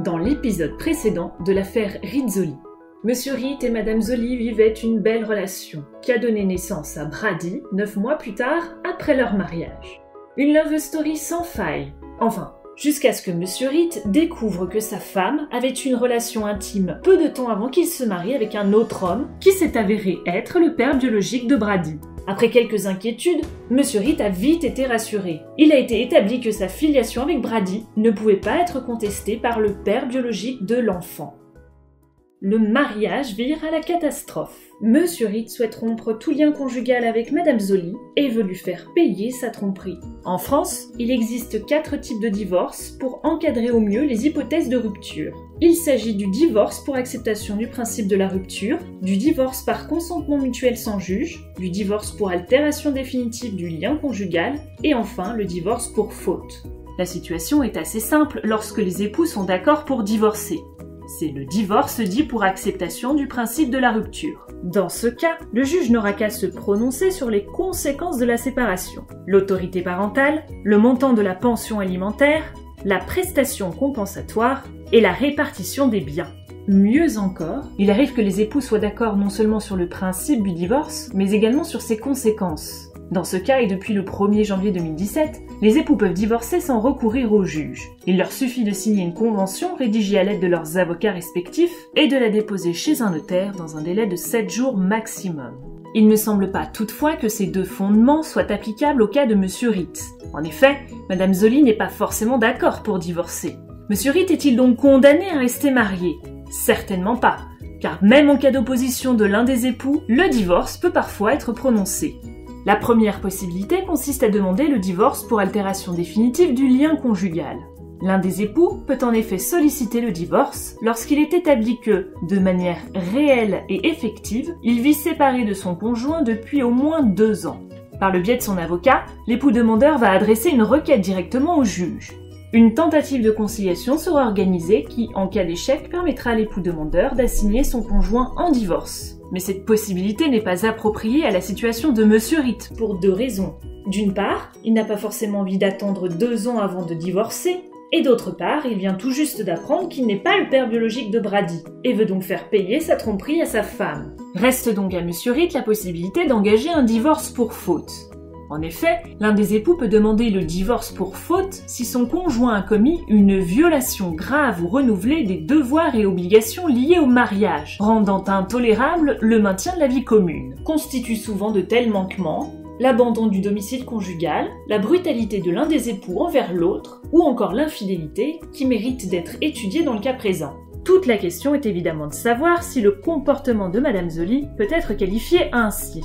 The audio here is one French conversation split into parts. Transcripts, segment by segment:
dans l'épisode précédent de l'affaire Rizzoli. Monsieur Ritt et Madame Zoli vivaient une belle relation qui a donné naissance à Brady 9 mois plus tard après leur mariage. Une love story sans faille. Enfin, jusqu'à ce que Monsieur Ritt découvre que sa femme avait une relation intime peu de temps avant qu'il se marie avec un autre homme qui s'est avéré être le père biologique de Brady. Après quelques inquiétudes, Monsieur Ritt a vite été rassuré. Il a été établi que sa filiation avec Brady ne pouvait pas être contestée par le père biologique de l'enfant. Le mariage vire à la catastrophe. Monsieur Ritt souhaite rompre tout lien conjugal avec Madame Zoli et veut lui faire payer sa tromperie. En France, il existe 4 types de divorce pour encadrer au mieux les hypothèses de rupture. Il s'agit du divorce pour acceptation du principe de la rupture, du divorce par consentement mutuel sans juge, du divorce pour altération définitive du lien conjugal et enfin le divorce pour faute. La situation est assez simple lorsque les époux sont d'accord pour divorcer. C'est le divorce dit pour acceptation du principe de la rupture. Dans ce cas, le juge n'aura qu'à se prononcer sur les conséquences de la séparation. L'autorité parentale, le montant de la pension alimentaire, la prestation compensatoire et la répartition des biens. Mieux encore, il arrive que les époux soient d'accord non seulement sur le principe du divorce, mais également sur ses conséquences. Dans ce cas, et depuis le 1er janvier 2017, les époux peuvent divorcer sans recourir au juge. Il leur suffit de signer une convention rédigée à l'aide de leurs avocats respectifs et de la déposer chez un notaire dans un délai de 7 jours maximum. Il ne semble pas toutefois que ces 2 fondements soient applicables au cas de Monsieur Ritt. En effet, Madame Zoli n'est pas forcément d'accord pour divorcer. Monsieur Ritt est-il donc condamné à rester marié? Certainement pas, car même en cas d'opposition de l'un des époux, le divorce peut parfois être prononcé. La première possibilité consiste à demander le divorce pour altération définitive du lien conjugal. L'un des époux peut en effet solliciter le divorce lorsqu'il est établi que, de manière réelle et effective, il vit séparé de son conjoint depuis au moins 2 ans. Par le biais de son avocat, l'époux demandeur va adresser une requête directement au juge. Une tentative de conciliation sera organisée qui, en cas d'échec, permettra à l'époux demandeur d'assigner son conjoint en divorce. Mais cette possibilité n'est pas appropriée à la situation de Monsieur Ritt, pour 2 raisons. D'une part, il n'a pas forcément envie d'attendre 2 ans avant de divorcer, et d'autre part, il vient tout juste d'apprendre qu'il n'est pas le père biologique de Brady, et veut donc faire payer sa tromperie à sa femme. Reste donc à Monsieur Ritt la possibilité d'engager un divorce pour faute. En effet, l'un des époux peut demander le divorce pour faute si son conjoint a commis une violation grave ou renouvelée des devoirs et obligations liés au mariage, rendant intolérable le maintien de la vie commune. Constituent souvent de tels manquements l'abandon du domicile conjugal, la brutalité de l'un des époux envers l'autre, ou encore l'infidélité qui mérite d'être étudiée dans le cas présent. Toute la question est évidemment de savoir si le comportement de Madame Zoli peut être qualifié ainsi.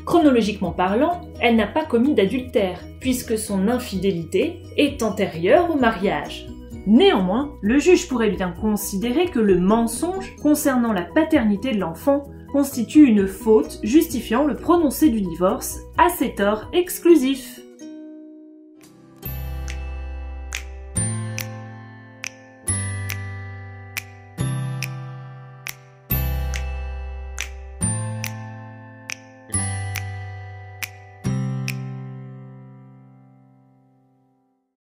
Chronologiquement parlant, elle n'a pas commis d'adultère, puisque son infidélité est antérieure au mariage. Néanmoins, le juge pourrait bien considérer que le mensonge concernant la paternité de l'enfant constitue une faute justifiant le prononcé du divorce à ses torts exclusifs.